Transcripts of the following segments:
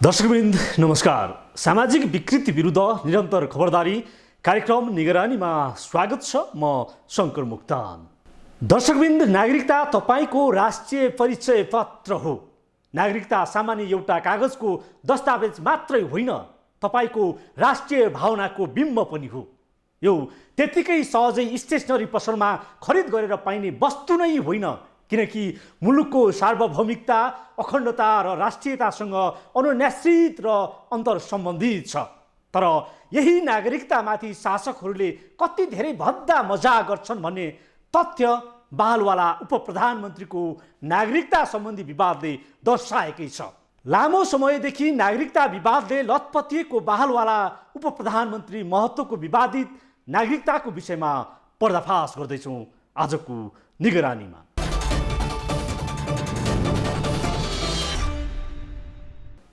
दर्शकवृन्द नमस्कार। सामाजिक विकृति विरुद्ध निरन्तर खबरदारी कार्यक्रम निगरानीमा स्वागत छ। म शङ्कर मुक्तान। दर्शकवृन्द, नागरिकता तपाईको राष्ट्रिय परिचय पत्र हो। नागरिकता सामान्य एउटा कागजको दस्तावेज मात्रै होइन, तपाईको राष्ट्रिय भावनाको बिम्ब पनि हो। यो त्यतिकै सहजै स्टेसनरी पसलमा खरिद गरेर पाइने वस्तु नै होइन, किनकि मुलुकको सार्वभौमिकता, अखण्डता र राष्ट्रियतासँग अनुन्यासित र अन्तर सम्बन्धित छ। तर यही नागरिकतामाथि शासकहरूले कति धेरै भद्दा मजाक गर्छन् भन्ने तथ्य बहालवाला उपप्रधानमन्त्रीको नागरिकता सम्बन्धी विवादले दर्शाएकै छ। लामो समयदेखि नागरिकता विवादले लतपतिएको बहालवाला उपप्रधानमन्त्री महतोको विवादित नागरिकताको विषयमा पर्दाफास गर्दैछौँ आजको निगरानीमा।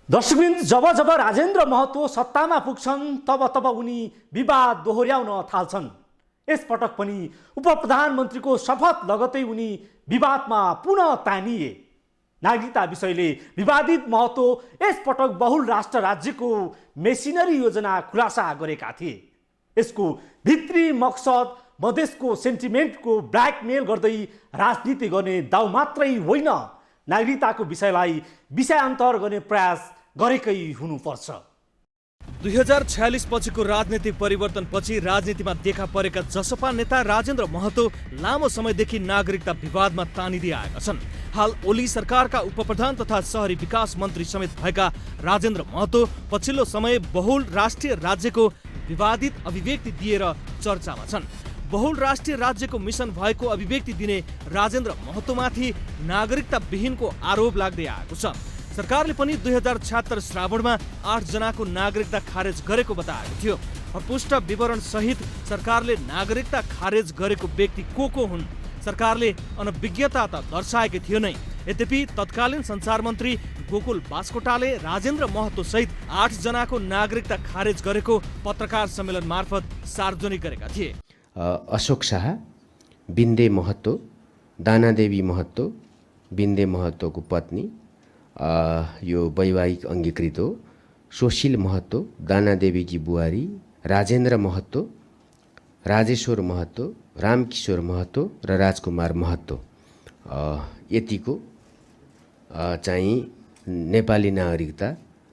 दर्शकवृन्द, जब राजेन्द्र महतो सत्तामा पुग्छन् तब उनी विवाद दोहोर्याउन थाल्छन्। यसपटक पनि उपप्रधानमन्त्रीको शपथ लगतै उनी विवादमा पुनः तानिए। नागरिकता विषयले विवादित महतो यसपटक बहुल राष्ट्र राज्यको मेसिनरी योजना खुलासा गरेका थिए। यसको भित्री मकसद मधेसको सेन्टिमेन्टको ब्ल्याकमेल गर्दै राजनीति गर्ने दाउ मात्रै होइन, नागरिकताको विषयलाई विषयान्तर गर्ने प्रयास गरेकै हुनुपर्छ। 2046 पछिको राजनीतिक परिवर्तनपछि राजनीतिमा देखा परेका जसपा नेता राजेन्द्र महतो लामो समयदेखि नागरिकता विवादमा तानिँदै आएका छन्। हाल ओली सरकारका उपप्रधान तथा शहरी विकास मन्त्री समेत भएका राजेन्द्र महतो पछिल्लो समय बहुल राष्ट्रिय राज्यको विवादित अभिव्यक्ति दिएर चर्चामा छन्। बहुल राष्ट्रिय राज्यको मिसन भएको अभिव्यक्ति दिने राजेन्द्र महतोमाथि नागरिकता विहीनको आरोप लाग्दै आएको छ। सरकारले पनि 2076 श्रावणमा 8 जनाको नागरिकता खारेज गरेको बताएको थियो। अपुष्ट विवरण सहित सरकारले नागरिकता खारेज गरेको व्यक्ति को हुन् सरकारले अनभिज्ञता त दर्शाएकै थियो नै। यद्यपि तत्कालीन संचार मन्त्री गोकुल बास्कोटाले राजेन्द्र महतो सहित 8 जनाको नागरिकता खारेज गरेको पत्रकार सम्मेलन मार्फत सार्वजनिक गरेका थिए। अशोक शाह, बिन्दे महतो, दानादेवी महतो, बिन्दे महतोको पत्नी, यो वैवाहिक अङ्गीकृत हो। सुशील महतो, दानादेवीकी बुहारी, राजेन्द्र महतो, राजेश्वर महतो, रामकिशोर महतो र राजकुमार महतो, यतिको चाहिँ नेपाली नागरिकता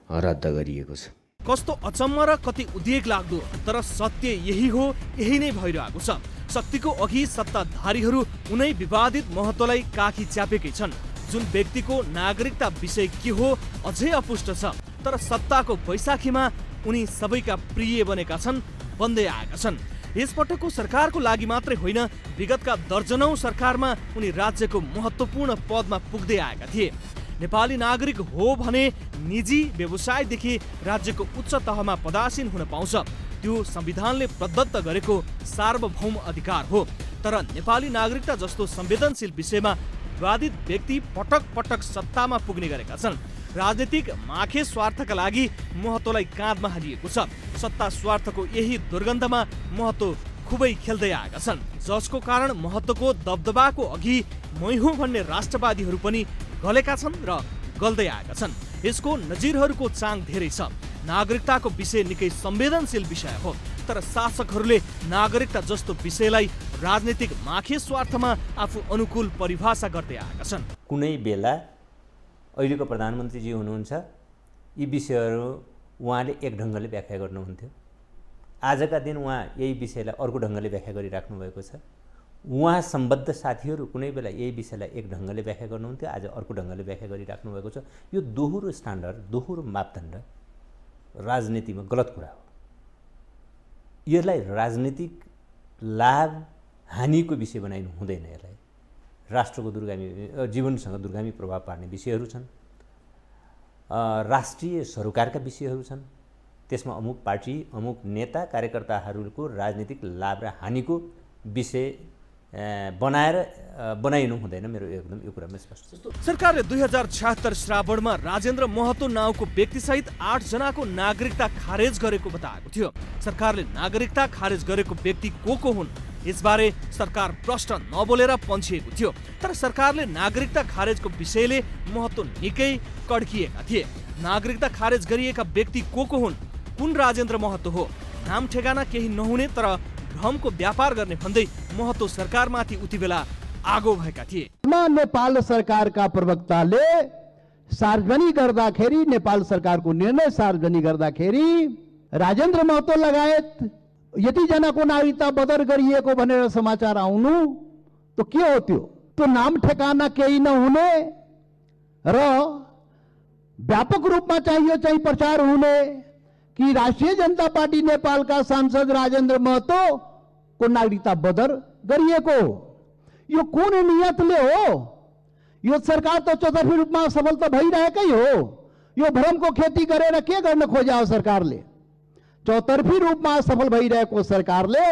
रद्द गरिएको छ। कस्तो अचम्म र कति उद्वेग लाग्दो, तर सत्य यही हो, यही नै भइरहेको छ। शक्तिको अघि सत्ताधारीहरू उनै विवादित महतोलाई काखी च्यापेकै छन्। जुन व्यक्तिको नागरिकता विषय के हो अझै अपुष्ट छ, तर सत्ताको बैशाखीमा उनी सबैका प्रिय बनेका छन्, बन्दै आएका छन्। यसपटकको सरकारको लागि मात्रै होइन, विगतका दर्जनौं सरकारमा उनी राज्यको महत्त्वपूर्ण पदमा पुग्दै आएका थिए। नेपाली नागरिक हो भने निजी व्यवसायदेखि राज्यको उच्च तहमा पदासीन हुन पाउँछ। त्यो संविधानले प्रदत्त गरेको सार्वभौम अधिकार हो। तर नेपाली नागरिकता जस्तो संवेदनशील विषयमा विवादित व्यक्ति पटक पटक सत्तामा पुग्ने गरेका छन्। राजनीतिक माखे स्वार्थका लागि महतोलाई काँधमा हालिएको छ। सत्ता स्वार्थको यही दुर्गन्धमा महतो खुबै खेल्दै आएका छन्, जसको कारण महतोको दबदबाको अघि मै हुँ भन्ने राष्ट्रवादीहरू पनि गलेका छन् र गल्दै आएका छन्। यसको नजिरहरूको चाङ धेरै छ। नागरिकताको विषय निकै संवेदनशील विषय हो, तर शासकहरूले नागरिकता जस्तो विषयलाई राजनीतिक माखे स्वार्थमा आफू अनुकूल परिभाषा गर्दै आएका छन्। कुनै बेला अहिलेको प्रधानमन्त्रीजी हुनुहुन्छ, यी विषयहरू उहाँले एक ढङ्गले व्याख्या गर्नुहुन्थ्यो। आजका दिन उहाँ यही विषयलाई अर्को ढङ्गले व्याख्या गरिराख्नु भएको छ। उहाँ सम्बद्ध साथीहरू कुनै बेला यही विषयलाई एक ढङ्गले व्याख्या गर्नुहुन्थ्यो, आज अर्को ढङ्गले व्याख्या गरिराख्नु भएको छ। यो दोहोरो स्ट्यान्डर्ड, दोहोरो मापदण्ड राजनीतिमा गलत कुरा हो। यसलाई राजनीतिक लाभ हानिको विषय बनाइनु हुँदैन। यसलाई राष्ट्रको दूरगामी जीवनसँग दूरगामी प्रभाव पार्ने विषयहरू छन्, राष्ट्रिय सरोकारका विषयहरू छन्। त्यसमा अमुक पार्टी, अमुक नेता, कार्यकर्ताहरूको राजनीतिक लाभ र हानिको विषय बनाइनु हुँदैन। मेरो एकदम यो कुरामा स्पष्ट छ। सरकारले 2076 श्रावणमा राजेन्द्र महतो नाउँको व्यक्तिसहित 8 जनाको नागरिकता खारेज गरेको बताएको थियो। सरकारले नागरिकता खारेज गरेको व्यक्ति को हुन् यसबारे सरकार प्रश्न नबोलेर पन्छिएको थियो। तर सरकारले नागरिकता खारेजको विषयले महत्त्व निकै कड्किएका थिए। नागरिकता खारेज गरिएका व्यक्ति को हुन्, कुन राजेन्द्र महतो हो? नाम ठेगाना केही नहुने तर भ्रमको व्यापार गर्ने भन्दै महतो सरकारमाथि उति बेला आगो भएका थिए। नेपाल सरकारका प्रवक्ताले सार्वजनिक गर्दाखेरि, नेपाल सरकारको निर्णय सार्वजनिक गर्दाखेरि राजेन्द्र महतो लगायत यति जनाको नागरिकता बदर गरिएको भनेर समाचार आउनु त के हो? त्यो नाम ठेगाना केही नहुने र व्यापक रूपमा चाहियो चाहिँ प्रचार हुने कि राष्ट्रिय जनता पार्टी नेपालका सांसद राजेन्द्र महतो को नागरिकता बदर गरिएको, यो कुन नियतले हो? यो सरकार त चौतर्फी रूपमा सफल त भइरहेकै हो। यो भ्रमको खेती गरेर के गर्न खोज्यो सरकारले? चौतर्फी रूपमा सफल भइरहेको सरकारले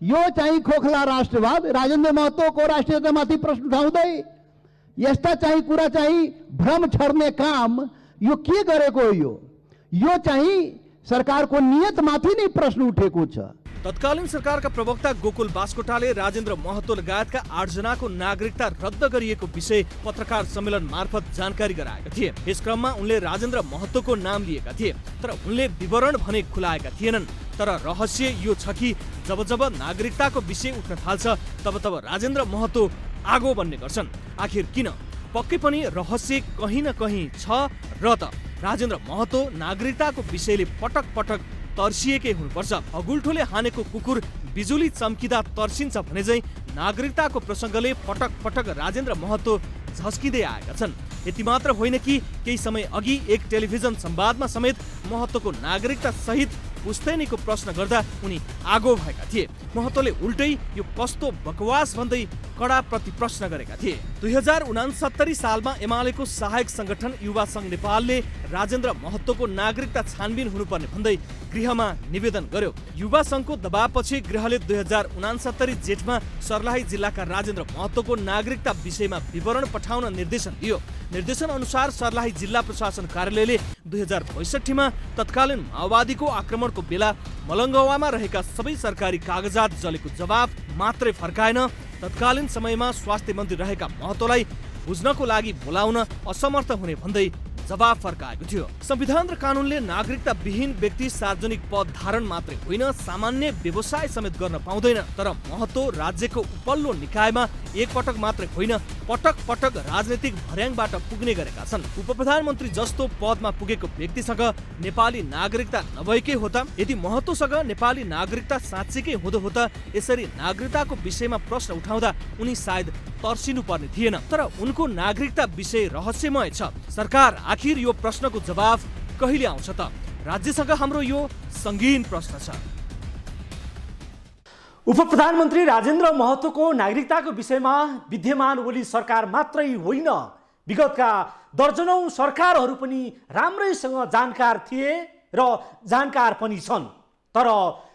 यो चाहिँ खोखला राष्ट्रवाद, राजेन्द्र महतोको राष्ट्रियतामाथि प्रश्न उठाउँदै यस्ता चाहिँ कुरा चाहिँ भ्रम छर्ने काम यो के गरेको हो? यो चाहिँ सरकारको नियतमाथि नै प्रश्न उठेको छ। तत्कालीन सरकारका प्रवक्ता गोकुल बास्कोटाले राजेन्द्र महतो लगायतका 8 जनाको नागरिकता रद्द गरिएको विषय पत्रकार सम्मेलन मार्फत जानकारी गराएका थिए। यस क्रममा उनले राजेन्द्र महतोको नाम लिएका थिए, तर उनले विवरण भने खुलाएका थिएनन्। तर रहस्य यो छ कि जब जब नागरिकताको विषय उठ्न थाल्छ तब तब राजेन्द्र महतो आगो बन्ने गर्छन्। आखिर किन? पक्कै पनि रहस्य कहीँ न कहीँ छ र त राजेन्द्र महतो नागरिकताको विषयले पटक पटक तर्सिएकै हुनुपर्छ। अगुल्ठोले हानेको कुकुर बिजुली चम्किँदा तर्सिन्छ भने चाहिँ नागरिकताको प्रसङ्गले पटक पटक राजेन्द्र महतो झस्किँदै आएका छन्। यति मात्र होइन कि केही समय अघि एक टेलिभिजन संवादमा समेत महतोको नागरिकता सहित पुस्तैनीको प्रश्न गर्दा उनी आगो भएका थिए। महतोले उल्टै यो कस्तो बकवास भन्दै कडा प्रतिप्रश्न गरेका थिए। 2069 सालमा एमालेको सहायक संगठन युवा संघ नेपालले राजेन्द्र महतोको नागरिकता छानबिन हुनुपर्ने भन्दै गृहमा निवेदन गर्यो। युवा संघको दबावपछि गृहले 2069 जेठमा सर्लाही जिल्लाका राजेन्द्र महतोको नागरिकता विषयमा विवरण पठाउन निर्देशन दियो। निर्देशन अनुसार सर्लाही जिल्ला प्रशासन कार्यालयले 2062 मा तत्कालीन माओवादीको आक्रमणको बेला मलङ्गवामा रहेका सबै सरकारी कागजात जलेको जवाब मात्रै फर्काएन, तत्कालीन समयमा स्वास्थ्य मन्त्री रहेका महतोलाई बुझ्नको लागि बोलाउन असमर्थ हुने भन्दै जवाब फर्काएको थियो। संविधान र कानूनले नागरिकता विहीन व्यक्ति सार्वजनिक पद धारण मात्रै होइन सामान्य व्यवसाय समेत गर्न पाउँदैन। तर महतो राज्यको उपल्लो निकायमा एकपटक मात्रै होइन पटक पटक राजनीतिक भर्याङबाट पुग्ने गरेका छन्। उपप्रधानमन्त्री जस्तो पदमा पुगेको व्यक्तिसँग नेपाली नागरिकता नभएकै हो त? यदि महतोसँग नेपाली नागरिकता साँच्चीकै हुँदो हो त यसरी नागरिकताको विषयमा प्रश्न उठाउँदा उनी सायद तर्सिनु पर्ने थिएन। तर उनको नागरिकता विषय रहस्यमय छ। सरकार आखिर यो प्रश्नको जवाब कहिले आउँछ त? राज्यसँग हाम्रो यो संगीन प्रश्न छ। उपप्रधानमन्त्री राजेन्द्र महतोको नागरिकताको विषयमा विद्यमान ओली सरकार मात्रै होइन, विगतका दर्जनौं सरकारहरू पनि राम्रैसँग जानकार थिए र जानकार पनि छन्। तर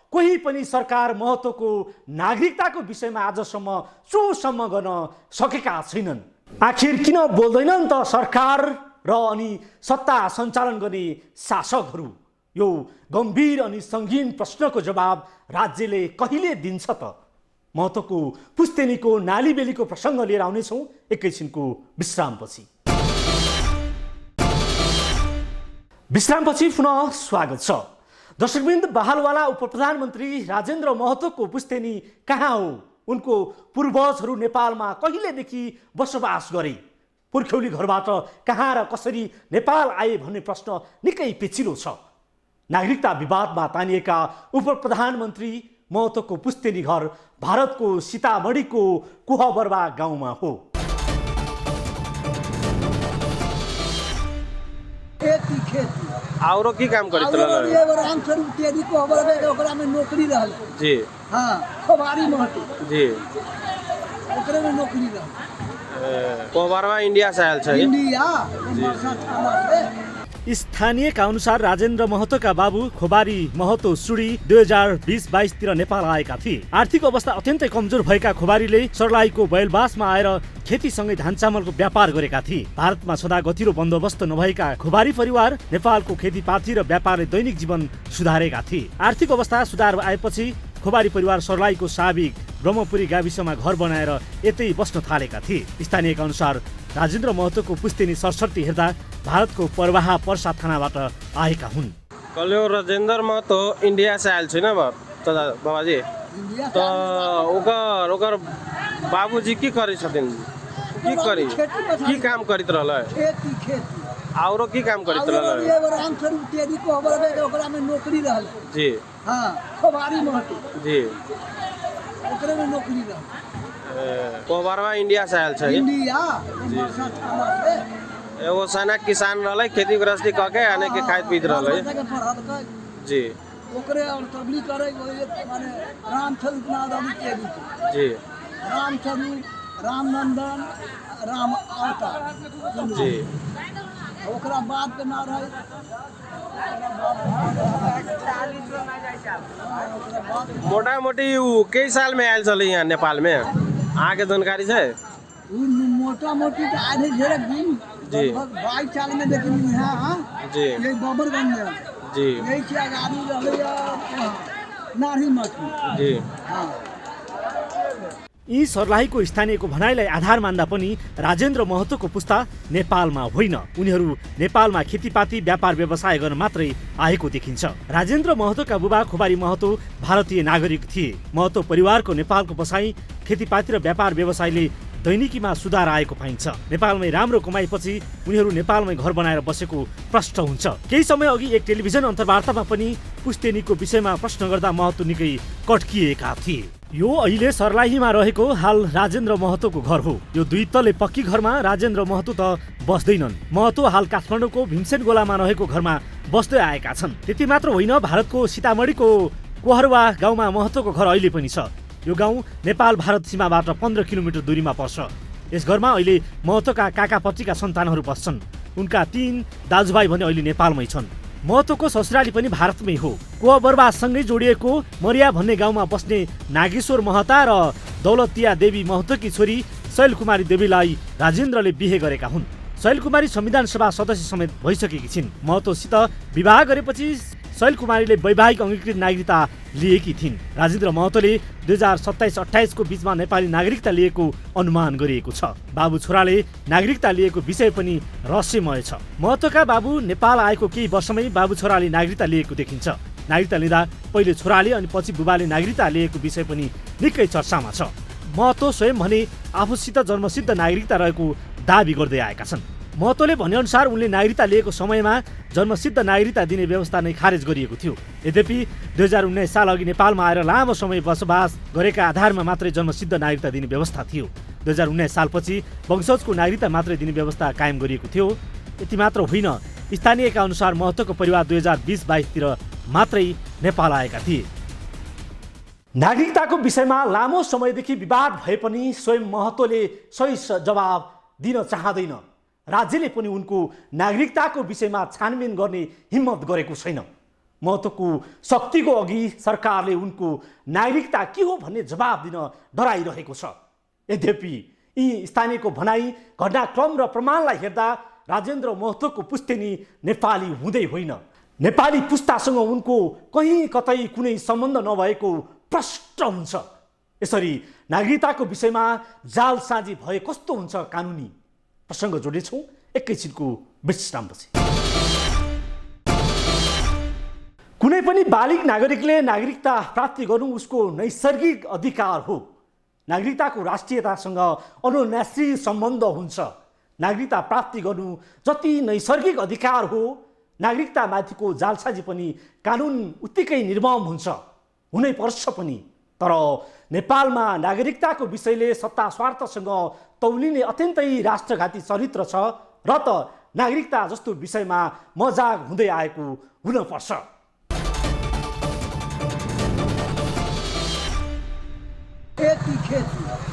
कोही पनि सरकार महतोको नागरिकताको विषयमा आजसम्म चोसम्म गर्न सकेका छैनन्। आखिर किन बोल्दैनन् त सरकार र अनि सत्ता सञ्चालन गर्ने शासकहरू? यो गम्भीर अनि सङ्गीन प्रश्नको जवाब राज्यले कहिले दिन्छ त? महतोको पुस्तैनीको नालीबेलीको प्रसङ्ग लिएर आउनेछौँ एकैछिनको विश्रामपछि। विश्रामपछि पुनः स्वागत छ। दर्शकवृन्द, बहालवाला उपप्रधानमन्त्री राजेन्द्र महतोको पुस्तैनी कहाँ हो? उनको पूर्वजहरू नेपालमा कहिलेदेखि बसोबास गरे? पुर्ख्यौली घरबाट कहाँ र कसरी नेपाल आए भन्ने प्रश्न निकै पेचिलो छ। नागरिकता विवादमा तानिएका उपप्रधानमन्त्री महतोको पुस्तैनी घर भारतको सीतामढीको कुहबरवा गाउँमा हो। औरो की काम करी नौकरी रहल जी? हाँ, खोबारी महतो जी, ओकरे में नौकरी रहल। कोहबरवा इंडिया से आयल छै। इंडिया स्थानीयका अनुसार राजेन्द्र महतोका बाबु खोबारी महतो सुडी 2020-22 तिर नेपाल आएका थिए। आर्थिक अवस्था अत्यन्तै कमजोर भएका खोबारीले सर्लाहीको बैलबासमा आएर खेतीसँगै धान चामलको व्यापार गरेका थिए। भारतमा सदा गतिलो बन्दोबस्त नभएका खोबारी परिवार नेपालको खेतीपाती र व्यापारले दैनिक जीवन सुधारेका थिए। आर्थिक अवस्था सुधार आएपछि खोबारी परिवार सर्लाहीको साबिक ब्रह्मपुरी गाविसमा घर बनाएर यतै बस्न थालेका थिए। स्थानीयका अनुसार राजेन्द्र महतोको पुस्तैनी सरसर्ती हेर्दा भारतको परवाह पर्सा थानाबाट आएका हुन्। कल्यो राजेंद्र महतो इंडिया से आयल छै ना बाबाजी तो ओकर ओकर बाबूजी की करै छथिन की करी की काम करैत रहलै खेती औरो की काम करैत और रहलै एगो रामचंद्र तेरी को हमर ओकरा में नौकरी रहल जी हां खबारी महतो जी ओकरे में नौकरी रहल कोबरवा इंडिया से आयल छै इंडिया बरसा थाना से एगो सनक किसान रहलै खेती गृहस्थी क के आने के खाइत पीत रहलै जी ओकरे और तबलीग करे माने रामचंद्र नारायण तेरी जी रामचंद्र रामनंदन राम अवतार जी ओकरा बाद के नाम है मोटा मोटी कई साल में आयल छलै यहाँ नेपाल में अहाँ के जानकारी छै मोटा मोटी तो आधे झेरक दिन जी 22 साल में लेकिन यहाँ जी ये बबरगंज में जी यही से आगामी रहे नारी मछली जी हाँ यी सर्लाहीको स्थानीयको भनाइलाई आधार मान्दा पनि राजेन्द्र महतोको पुस्ता नेपालमा होइन, उनीहरू नेपालमा खेतीपाती व्यापार व्यवसाय गर्न मात्रै आएको देखिन्छ। राजेन्द्र महतोका बुबा खोबारी महतो भारतीय नागरिक थिए। महतो परिवारको नेपालको बसाई खेतीपाती र व्यापार व्यवसायले दैनिकीमा सुधार आएको पाइन्छ। नेपालमै राम्रो कमाएपछि उनीहरू नेपालमै घर बनाएर बसेको प्रश्न हुन्छ। केही समय अघि एक टेलिभिजन अन्तर्वार्तामा पनि पुस्तेनीको विषयमा प्रश्न गर्दा महतो निकै कट्किएका थिए। यो अहिले सर्लाहीमा रहेको हाल राजेन्द्र महतोको घर हो। यो 2 तले पक्की घरमा राजेन्द्र महतो त बस्दैनन्। महतो हाल काठमाडौँको भीमसेन गोलामा रहेको घरमा बस्दै आएका छन्। त्यति मात्र होइन, भारतको सीतामढीको कोहरवा गाउँमा महतोको घर अहिले पनि छ। यो गाउँ नेपाल भारत सीमाबाट 15 किलोमिटर दूरीमा पर्छ। यस घरमा अहिले महतोका काकापट्टिका सन्तानहरू बस्छन्। उनका 3 दाजुभाइ भने अहिले नेपालमै छन्। महतोको ससुराली पनि भारतमै हो। कोहबरबासँगै जोडिएको मरिया भन्ने गाउँमा बस्ने नागेश्वर महता र दौलतिया देवी महतोकी छोरी शैलकुमारी देवीलाई राजेन्द्रले बिहे गरेका हुन्। शैलकुमारी संविधान सभा सदस्य समेत भइसकेकी छिन्। महतोसित विवाह गरेपछि शैलकुमारीले वैवाहिक अङ्गीकृत नागरिकता लिएकी थिइन्। राजेन्द्र महतोले 2027-28 को बीचमा नेपाली नागरिकता लिएको अनुमान गरिएको छ। बाबु छोराले नागरिकता लिएको विषय पनि रहस्यमय छ। महतोका बाबु नेपाल आएको केही वर्षमै बाबु छोराले नागरिकता लिएको देखिन्छ। नागरिकता लिँदा पहिले छोराले अनि पछि बुबाले नागरिकता लिएको विषय पनि निकै चर्चामा छ। महतो स्वयं भने आफूसित जन्मसिद्ध नागरिकता रहेको दाबी गर्दै आएका छन्। महतोले भनेअनुसार उनले नागरिकता लिएको समयमा जन्मसिद्ध नागरिकता दिने व्यवस्था नै खारेज गरिएको थियो। यद्यपि 2019 साल अघि नेपालमा आएर लामो समय बसोबास गरेका आधारमा मात्रै जन्मसिद्ध नागरिकता दिने व्यवस्था थियो। 2019 सालपछि वंशजको नागरिकता मात्रै दिने व्यवस्था कायम गरिएको थियो। यति मात्र होइन, स्थानीयका अनुसार महतोको परिवार 2020-22 तिर मात्रै नेपाल आएका थिए। नागरिकताको विषयमा लामो समयदेखि विवाद भए पनि स्वयं महतोले सही जवाब दिन चाहँदैन। राज्यले पनि उनको नागरिकताको विषयमा छानबिन गर्ने हिम्मत गरेको छैन। महतोको शक्तिको अघि सरकारले उनको नागरिकता के हो भन्ने जवाब दिन डराइरहेको छ। यद्यपि यी स्थानीयको भनाई, घटनाक्रम र प्रमाणलाई हेर्दा राजेन्द्र महतोको पुस्तेनी नेपाली हुँदै होइन। नेपाली पुस्तासँग उनको कहीँ कतै कुनै सम्बन्ध नभएको प्रष्ट हुन्छ। यसरी नागरिकताको विषयमा जालसाजी भए कस्तो हुन्छ कानुनी प्रसङ्ग जोडेछौँ एकैछिनको विश्रामपछि। कुनै पनि बालिग नागरिकले नागरिकता प्राप्ति गर्नु उसको नैसर्गिक अधिकार हो। नागरिकताको राष्ट्रियतासँग अनुनासिक सम्बन्ध हुन्छ। नागरिकता प्राप्ति गर्नु जति नैसर्गिक अधिकार हो, नागरिकतामाथिको जालसाजी पनि कानुन उत्तिकै निर्मम हुन्छ, हुनै पर्छ पनि। तर नेपालमा नागरिकताको विषयले सत्ता स्वार्थसँग तौलिने अत्यन्तै राष्ट्रघाती चरित्र छ र त नागरिकता जस्तो विषयमा मजाक हुँदै आएको हुनपर्छ। खेती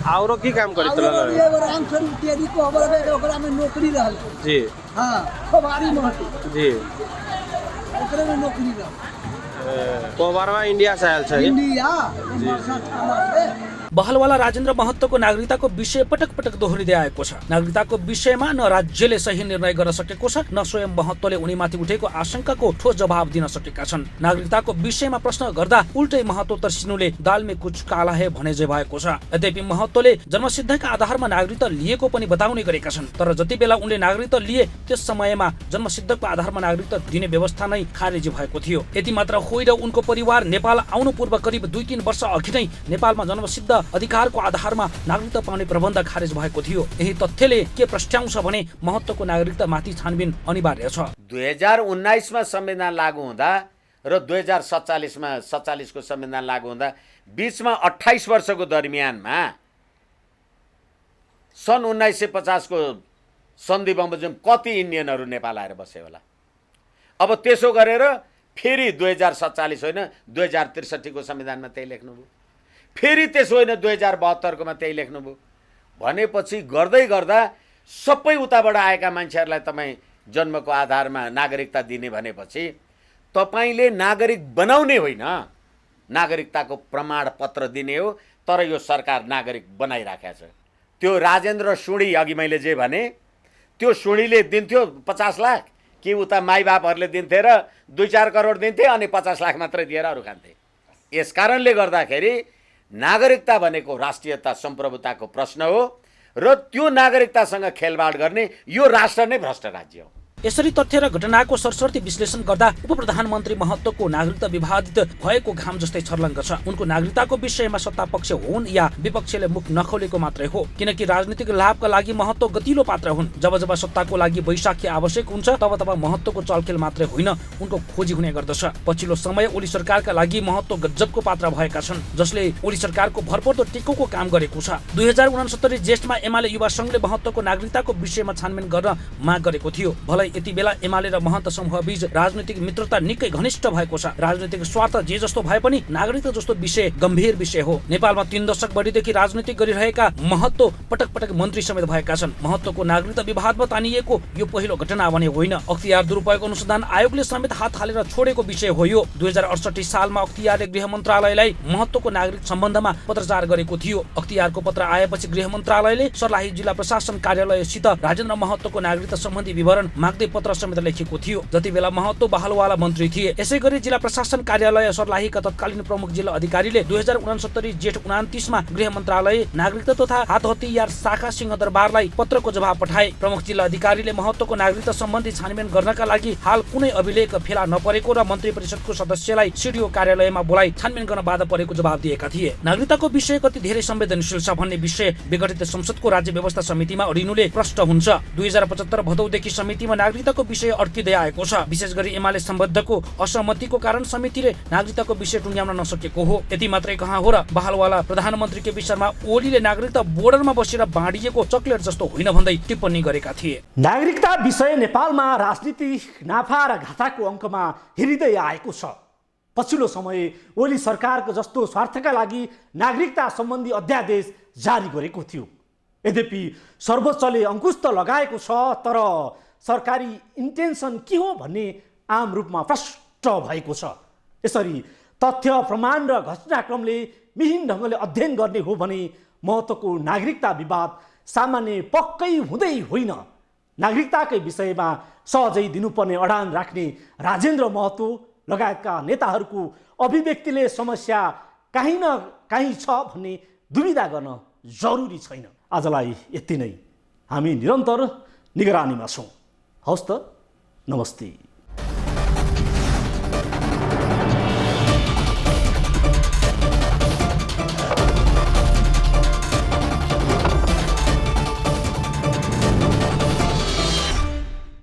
औरो की काम करैत रहलै एगो रामचंद्र तेरी को हमर ओकरा में नौकरी रहल जी हां खबारी महतो जी ओकरे में नौकरी रहल कोबरवा इंडिया से आयल छै इंडिया बरसा थाना से बहलवाला राजेन्द्र महतोको नागरिकताको विषय पटक पटक दोहोरिँदै आएको छ। नागरिकताको विषयमा न राज्यले सही निर्णय गर्न सकेको छ, न स्वयं महतोले उनीमाथि उठेको आशंकाको ठोस जवाब दिन सकेका छन्। नागरिकताको विषयमा प्रश्न गर्दा उल्टै महतो तर्सिनुले दालमे कुछ काला है भने जे भएको छ। यद्यपि महतोले जन्मसिद्धका आधारमा नागरिकता लिएको पनि बताउने गरेका छन्, तर जति बेला उनले नागरिकता लिए त्यस समयमा जन्मसिद्धको आधारमा नागरिकता दिने व्यवस्था नै खारेजी भएको थियो। यति मात्र होइन, उनको परिवार नेपाल आउनु पूर्व करिब 2-3 वर्ष अघि नै नेपालमा जन्मसिद्ध अधिकारको आधारमा नागरिकता पाउने प्रबन्ध खारेज भएको थियो। यही तथ्यले के प्रस्ट्याउँछ भने महत्वको नागरिकता माथि छानबिन अनिवार्य छ। 2019 मा संविधान लागू हुँदा र 2047 मा 47 को संविधान लागू हुँदा बीचमा 28 वर्षको दरमियानमा सन् 1950 को सन्धि बमोजिम कति इन्डियनहरू नेपाल आएर बसे होला। अब त्यसो गरेर फेरि 2047 होइन 2063 को संविधानमा त्यही लेख्नुभयो, फेरि त्यसो होइन 2072 कोमा त्यही लेख्नुभयो भनेपछि गर्दै गर्दा सबै उताबाट आएका मान्छेहरूलाई तपाईँ जन्मको आधारमा नागरिकता दिने भनेपछि तपाईँले नागरिक बनाउने होइन, नागरिकताको प्रमाणपत्र दिने हो। तर यो सरकार नागरिक बनाइराखेको छ। त्यो राजेन्द्र सुडी अघि मैले जे भने त्यो सुडीले दिन्थ्यो 50 लाख कि उता माइबापहरूले दिन्थे र 2-4 करोड दिन्थे अनि 50 लाख मात्रै दिएर अरू खान्थे। यस कारणले गर्दाखेरि नागरिकता भनेको राष्ट्रियता सम्प्रभुताको प्रश्न हो र त्यो नागरिकतासँग खेलवाड गर्ने यो राष्ट्र नै भ्रष्ट राज्य हो। यसरी तथ्य र घटनाको सरसर्ती विश्लेषण गर्दा उपप्रधानमन्त्री महतोको नागरिकता विवादित भएको घाम जस्तै छर्लङ्ग छ। उनको नागरिकताको विषयमा सत्ता पक्ष हुन् या विपक्षले मुख नखोलेको मात्रै हो, किनकि राजनीतिक लाभका लागि महतो गतिलो पात्र हुन्। जब जब सत्ताको लागि वैशाख्य आवश्यक हुन्छ तब तब महतोको चलखेल मात्रै होइन, उनको खोजी हुने गर्दछ। पछिल्लो समय ओली सरकारका लागि महतो गजबको पात्र भएका छन्, जसले ओली सरकारको भरपर्दो टेकोको काम गरेको छ। 2069 ज्येष्ठमा एमाले युवा संघले महतोको नागरिकताको विषयमा छानबिन गर्न माग गरेको थियो। भलै यति बेला एमाले र महत समूह बीच राजनीतिक मित्रता निकै घनिष्ठ भएको छ। राजनीतिक स्वार्थ जे जस्तो भए पनि नागरिकता जस्तो विषय गम्भीर विषय हो। नेपालमा 3 दशक बढीदेखि राजनीति गरिरहेका महतो पटक पटक मन्त्री समेत भएका छन्। महतोको नागरिकता विवादमा तानिएको यो पहिलो घटना भने होइन। अख्तियार दुरुपयोग अनुसन्धान आयोगले समेत हात हालेर छोडेको विषय हो यो। 2068 सालमा अख्तियारले गृह मन्त्रालयलाई महतोको नागरिक सम्बन्धमा पत्रचार गरेको थियो। अख्तियारको पत्र आएपछि गृह मन्त्रालयले सर्लाही जिल्ला प्रशासन कार्यालयसित राजेन्द्र महतोको नागरिकता सम्बन्धी विवरण माग्दै पत्र समेत लेखेको थियो। जति बेला महतो बहलवाला मन्त्री थिए। यसै गरी जिल्ला प्रशासन कार्यालय सर्लाहीका तत्कालीन प्रमुख जिल्ला अधिकारीले 2069 जेठ 29 मा गृह मन्त्रालय नागरिकता तथा हात हतियार शाखा सिंहदरबारलाई पत्रको जवाब पठाए। प्रमुख जिल्ला अधिकारीले महतोको नागरिकता सम्बन्धी छानबिन गर्नका लागि हाल कुनै अभिलेख फेला नपरेको र मन्त्री परिषदको सदस्यलाई सिडिओ कार्यालयमा बोलाई छानबिन गर्न बाधा परेको जवाब दिएका थिए। नागरिकताको विषय कति धेरै संवेदनशील छ भन्ने विषय विघटित संसदको राज्य व्यवस्था समितिमा अडिनुले प्रष्ट हुन्छ। 2075 भदौदेखि समितिमा नागरिकताको विषय अड्किँदै आएको छ। विशेष गरी एमाले सम्बद्धको असहमतिको कारण समितिले नागरिकताको विषय टुङ्ग्याउन नसकेको हो। यति मात्रै कहाँ हो र बहलवाला प्रधानमन्त्रीको विषयमा ओलीले नागरिकता बोर्डरमा बसेर बाँडिएको चकलेट जस्तो होइन भन्दै टिप्पणी गरेका थिए। नागरिकता विषय नेपालमा राजनीतिक नाफा र घाटाको अङ्कमा हेरिँदै आएको छ। पछिल्लो समय ओली सरकारको जस्तो स्वार्थका लागि नागरिकता सम्बन्धी अध्यादेश जारी गरेको थियो। यद्यपि सर्वोच्चले अङ्कुश त लगाएको छ, तर सरकारी इन्टेन्सन के हो भन्ने आम रूपमा प्रष्ट भएको छ। यसरी तथ्य प्रमाण र घटनाक्रमले मिहिन ढङ्गले अध्ययन गर्ने हो भने महत्त्वको नागरिकता विवाद सामान्य पक्कै हुँदै होइन। नागरिकताकै विषयमा सहजै दिनुपर्ने अडान राख्ने राजेन्द्र महतो लगायतका नेताहरूको अभिव्यक्तिले समस्या काहीँ न काहीँ छ भन्ने दुविधा गर्न जरुरी छैन। आजलाई यति नै। हामी निरन्तर निगरानीमा छौँ। हवस् त, नमस्ते।